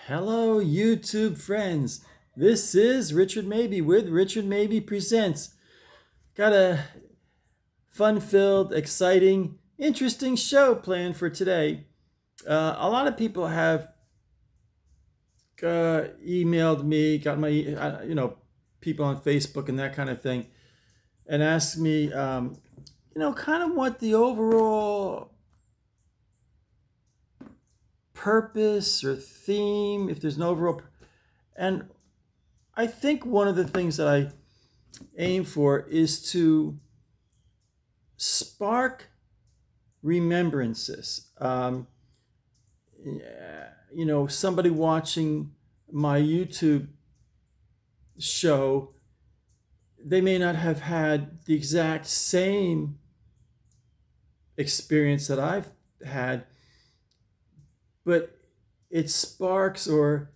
Hello, YouTube friends. This is Richard Mabey with Richard Mabey Presents. Got a fun-filled, exciting, interesting show planned for today. A lot of people have emailed me, got my, people on Facebook and that kind of thing, and asked me, kind of what the overall purpose or theme, if there's an overall, and I think one of the things that I aim for is to spark remembrances. Somebody watching my YouTube show, they may not have had the exact same experience that I've had, but it sparks or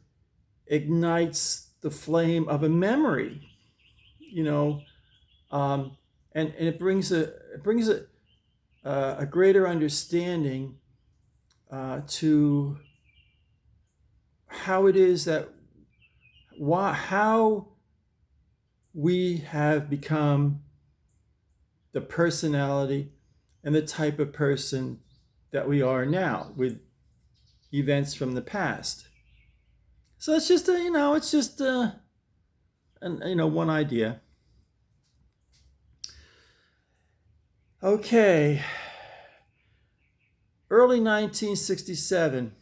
ignites the flame of a memory, and it brings a greater understanding to how it is that how we have become the personality and the type of person that we are now with events from the past. So it's just one idea. Okay. Early 1967.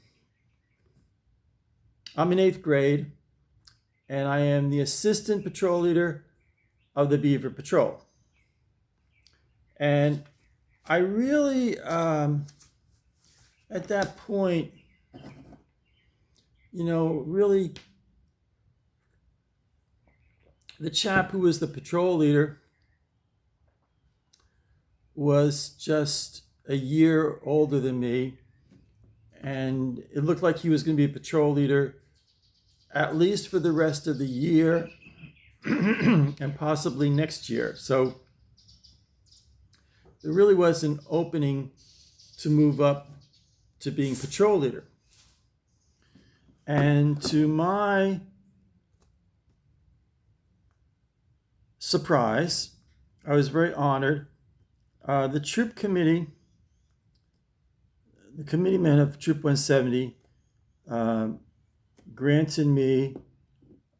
I'm in 8th grade, and I am the assistant patrol leader of the Beaver Patrol. And I really, at that point, really, the chap who was the patrol leader was just a year older than me, and it looked like he was going to be a patrol leader at least for the rest of the year and possibly next year. So there really was an opening to move up to being patrol leader. And to my surprise, I was very honored. The troop committee, the committeeman of Troop 170, granted me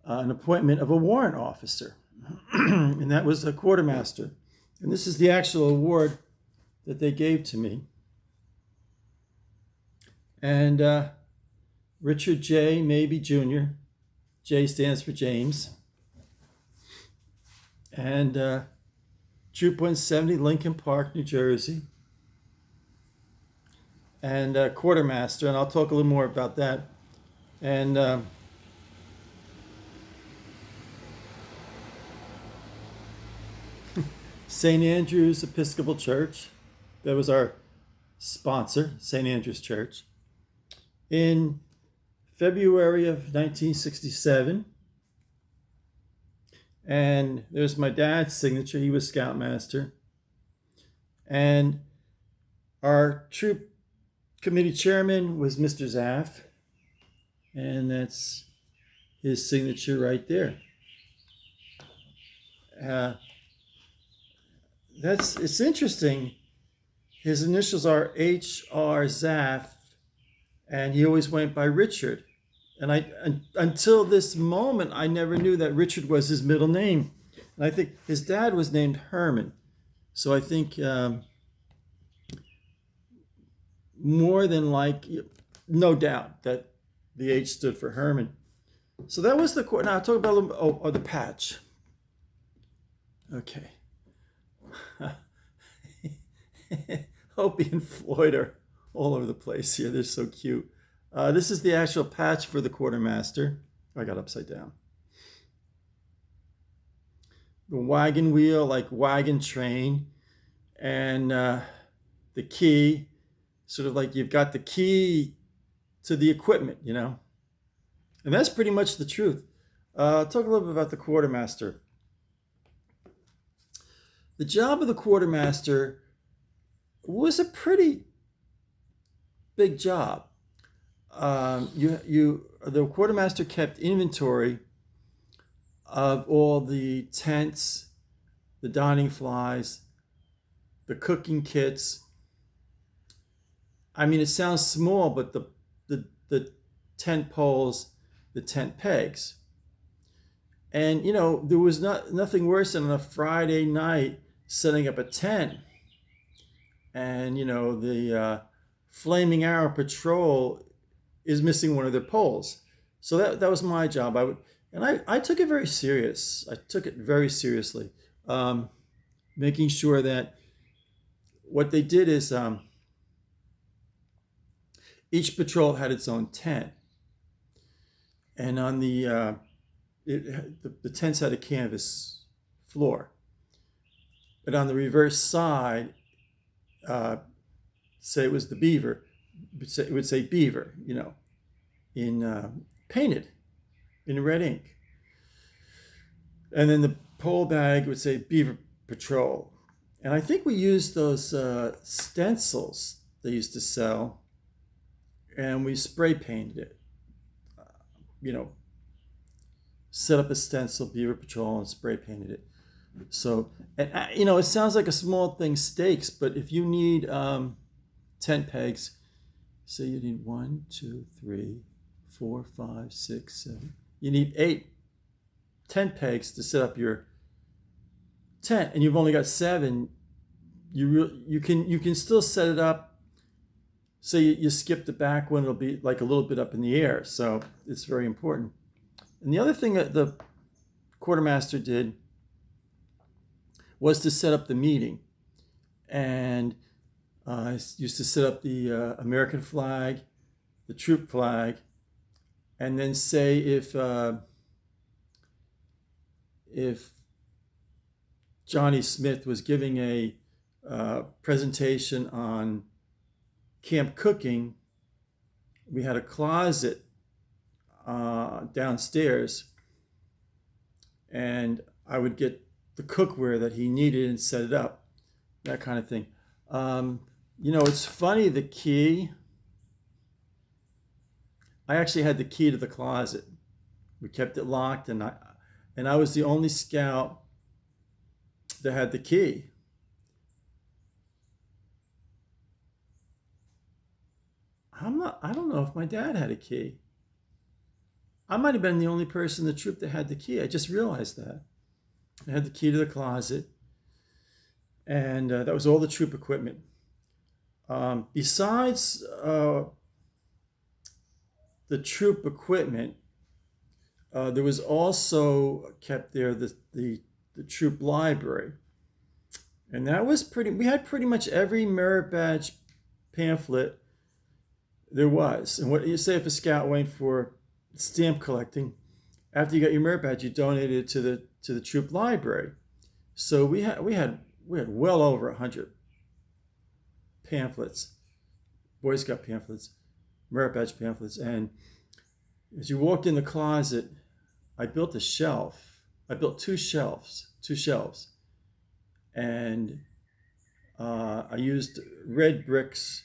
an appointment of a warrant officer, and that was a quartermaster. And this is the actual award that they gave to me. And Richard J. Mabey Jr., J stands for James, and Troop 170, Lincoln Park, New Jersey, and Quartermaster, and I'll talk a little more about that. And St. Andrew's Episcopal Church, that was our sponsor, St. Andrew's Church, in February of 1967. And there's my dad's signature. He was Scoutmaster. And our troop committee chairman was Mr. Zaff. And that's his signature right there. It's interesting. His initials are H.R. Zaff, and he always went by Richard. And until this moment, I never knew that Richard was his middle name. And I think his dad was named Herman. So I think more than no doubt that the H stood for Herman. So that was the court. Now I'll talk about the patch. Okay. Opie and Floyd are all over the place here. They're so cute. This is the actual patch for the quartermaster. I got upside down. The wagon wheel, like wagon train, and the key, sort of like you've got the key to the equipment, And that's pretty much the truth. I'll talk a little bit about the quartermaster. The job of the quartermaster was a pretty big job. the quartermaster kept inventory of all the tents, the dining flies, the cooking kits. I mean, it sounds small, but the tent poles, the tent pegs, and there was nothing worse than on a Friday night setting up a tent, and the Flaming Arrow Patrol is missing one of their poles. So that was my job. I took it very serious. I took it very seriously, making sure that what they did is each patrol had its own tent, and on the tents had a canvas floor, but on the reverse side, say it was the beaver, it would say beaver, in painted in red ink, and then the pole bag would say Beaver Patrol. And I think we used those stencils they used to sell, and we spray painted it. You know, set up a stencil, Beaver Patrol, and spray painted it. So, and it sounds like a small thing, stakes, but if you need tent pegs, say you need 1, 2, 3, 4, 5, 6, 7. You need 8 tent pegs to set up your tent, and you've only got 7. You can still set it up. So you skip the back one; it'll be like a little bit up in the air. So it's very important. And the other thing that the quartermaster did was to set up the meeting, and I used to set up the American flag, the troop flag, and then say if Johnny Smith was giving a presentation on camp cooking, we had a closet downstairs, and I would get the cookware that he needed and set it up, that kind of thing. It's funny, the key, I actually had the key to the closet. We kept it locked, and I was the only scout that had the key. I don't know if my dad had a key. I might have been the only person in the troop that had the key. I just realized that. I had the key to the closet, and that was all the troop equipment. Besides the troop equipment, there was also kept there the troop library, and that was we had pretty much every merit badge pamphlet there was. And what you say, if a scout went for stamp collecting, after you got your merit badge, you donated it to the troop library. So we had well over 100 pamphlets, Boy Scout pamphlets, merit badge pamphlets. And as you walked in the closet, I built a shelf. I built two shelves, and I used red bricks.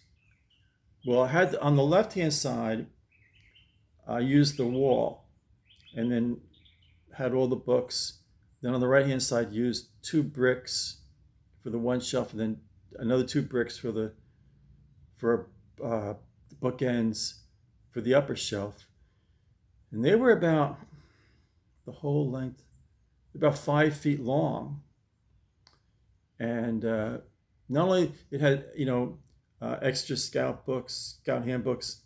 Well, I had on the left-hand side, I used the wall, and then had all the books. Then on the right-hand side, used 2 bricks for the one shelf, and then another 2 bricks for the bookends for the upper shelf. And they were about the whole length, about 5 feet long. And not only it had extra scout books, scout handbooks,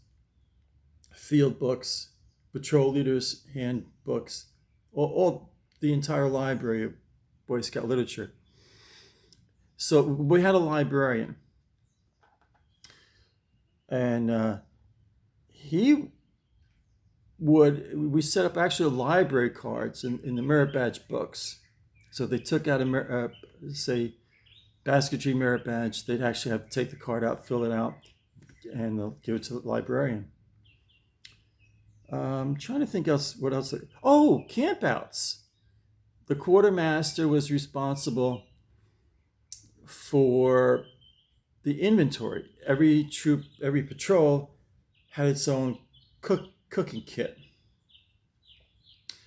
field books, patrol leaders handbooks, all the entire library of Boy Scout literature. So we had a librarian, and we set up actually library cards in the merit badge books. So they took out say basketry merit badge, they'd actually have to take the card out, fill it out, and they'll give it to the librarian. I'm trying to think what else. Oh, campouts. The quartermaster was responsible for the inventory. Every troop, every patrol had its own cooking kit.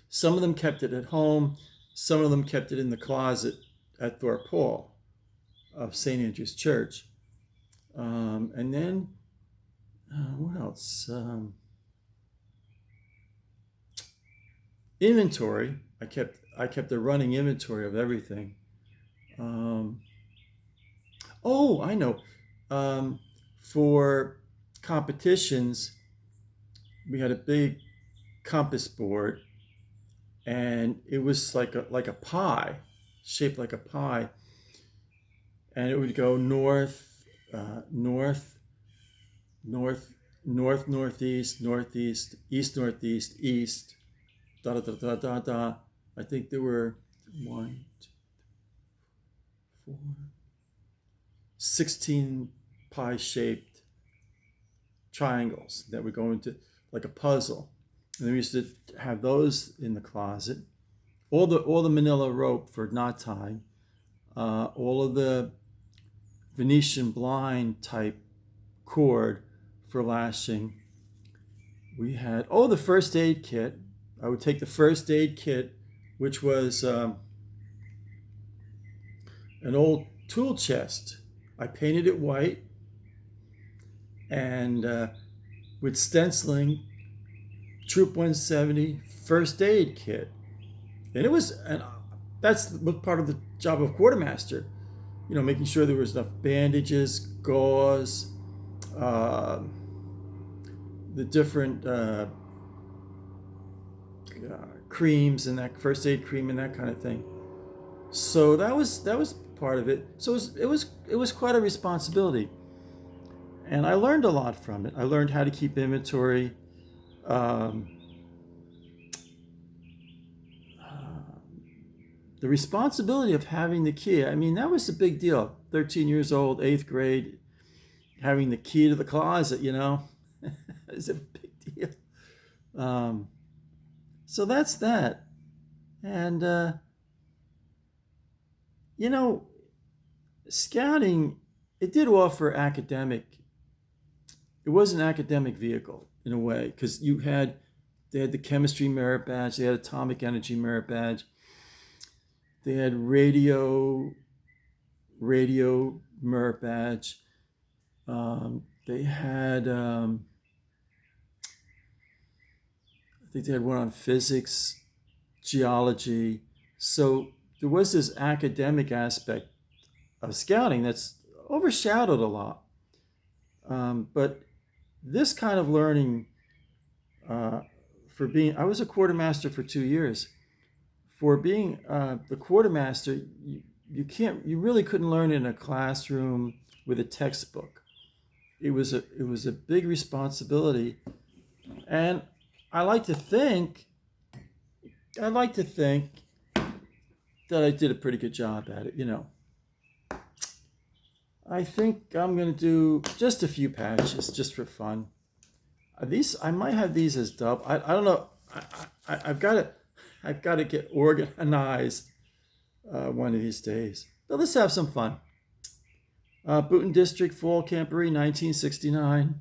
Some of them kept it at home. Some of them kept it in the closet at Thorpe Hall of St. Andrew's Church. And then, what else? Inventory. I kept a running inventory of everything. Oh, I know. For competitions, we had a big compass board, and it was like a pie, shaped like a pie, and it would go north, north, north, north, northeast, northeast, east, northeast, east, da da da da da da. I think there were 1, 2, 4, 16 pie-shaped triangles that would go into like a puzzle. And we used to have those in the closet. All the manila rope for knot tying, all of the Venetian blind type cord for lashing. We had the first aid kit. I would take the first aid kit, which was an old tool chest. I painted it white, and with stenciling, Troop 170 first aid kit. And that's part of the job of quartermaster, making sure there was enough bandages, gauze, the different creams and that first aid cream and that kind of thing. So that was part of it. So it was quite a responsibility, and I learned a lot from it. I learned how to keep inventory. The responsibility of having the key. I mean, that was a big deal. 13 years old, 8th grade, having the key to the closet. It's a big deal. So that's that. And scouting, it did offer it was an academic vehicle in a way, because they had the chemistry merit badge, they had atomic energy merit badge, they had radio merit badge, they had I think they had one on physics, geology. So there was this academic aspect of scouting that's overshadowed a lot. But this kind of learning, I was a quartermaster for 2 years. For being the quartermaster, you really couldn't learn in a classroom with a textbook. It was a big responsibility, and I like to think that I did a pretty good job at it. I think I'm going to do just a few patches just for fun. I might have these as dub. I don't know. I've got to get organized one of these days. But let's have some fun. Boonton District Fall Camporee, 1969.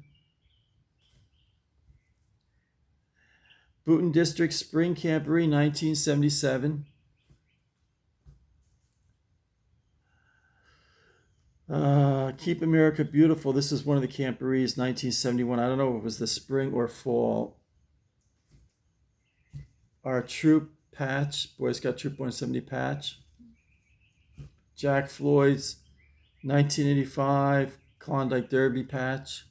Boonton District Spring Camporee, 1977. Keep America Beautiful. This is one of the camporees, 1971. I don't know if it was the spring or fall. Our troop patch, Boy Scout Troop 170 patch. Jack Floyd's 1985 Klondike Derby patch.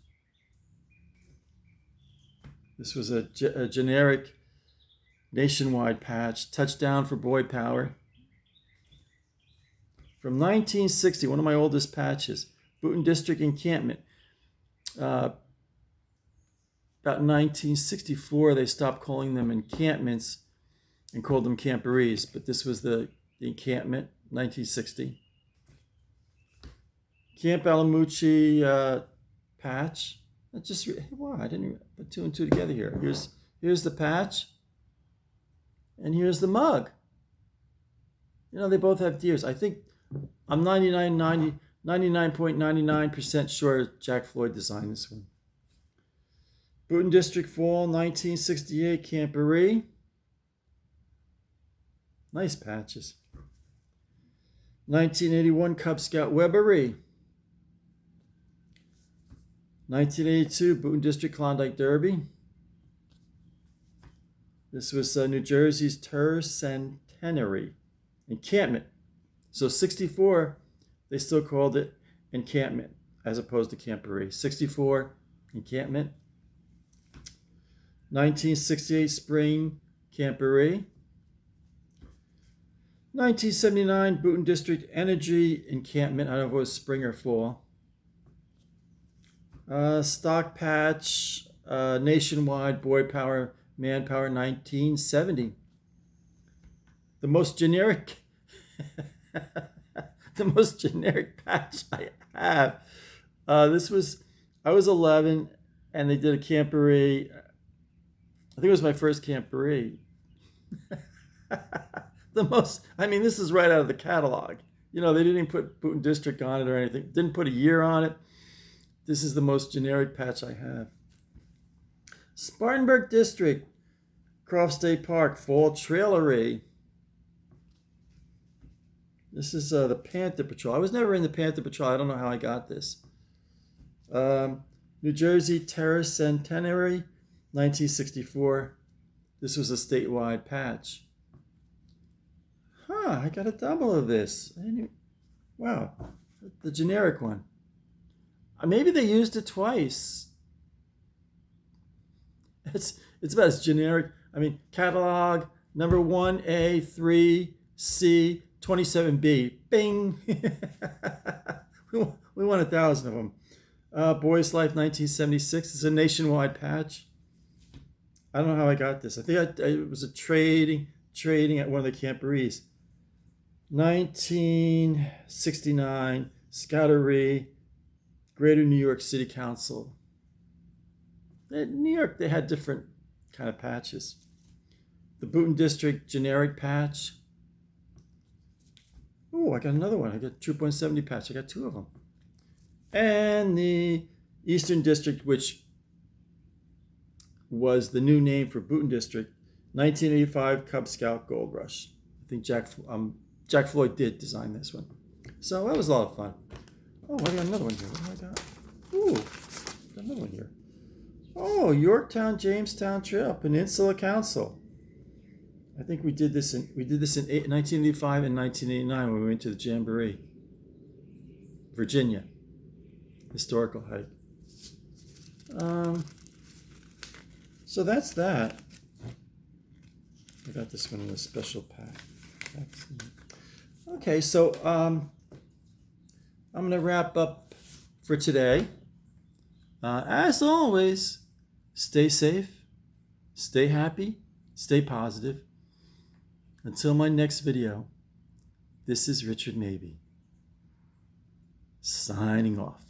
This was a generic nationwide patch. Touchdown for Boy Power. From 1960, one of my oldest patches. Boonton District Encampment. About 1964, they stopped calling them encampments and called them camporees, but this was the encampment, 1960. Camp Alamucci patch. I didn't put 2 and 2 together here. Here's the patch, and here's the mug. They both have deers. I think I'm 99.99% sure Jack Floyd designed this one. Boonton District Fall 1968 Camporee. Nice patches. 1981 Cub Scout Weberee. 1982 Boonton District Klondike Derby. This was New Jersey's Tercentenary Encampment. So 64, they still called it Encampment as opposed to Camporee. 64 Encampment. 1968 Spring Camporee. 1979 Boonton District Energy Encampment. I don't know if it was spring or fall. Stock Patch Nationwide Boy Power Manpower 1970. The most generic the most generic patch I have. I was 11 and they did a Camporee. I think it was my first Camporee. This is right out of the catalog. They didn't put Boonton District on it or anything. Didn't put a year on it. This is the most generic patch I have. Spartanburg District, Croft State Park, Fall Trailery. This is the Panther Patrol. I was never in the Panther Patrol. I don't know how I got this. New Jersey Tercentenary, 1964. This was a statewide patch. I got a double of this. Wow, the generic one. Maybe they used it twice. It's about as generic. Catalog number 1A, 3C, 27B. Bing. We want 1,000 of them. Boys Life 1976. It's a nationwide patch. I don't know how I got this. I think it was a trading at one of the Camporees. 1969 Scoutery, Greater New York City Council. In New York, they had different kind of patches. The Boonton District generic patch. Oh, I got another one. I got 2.70 patch. I got 2 of them. And the Eastern District, which was the new name for Boonton District, 1985 Cub Scout Gold Rush. I think Jack Floyd did design this one. So that was a lot of fun. Oh, I got another one here. What do I got? Ooh, got another one here. Oh, Yorktown Jamestown Trail, Peninsula Council. I think we did this in 1985 and 1989 when we went to the Jamboree, Virginia, historical hike. So that's that. I got this one in a special pack. Okay, so I'm going to wrap up for today. As always, stay safe, stay happy, stay positive. Until my next video, this is Richard Mabey, signing off.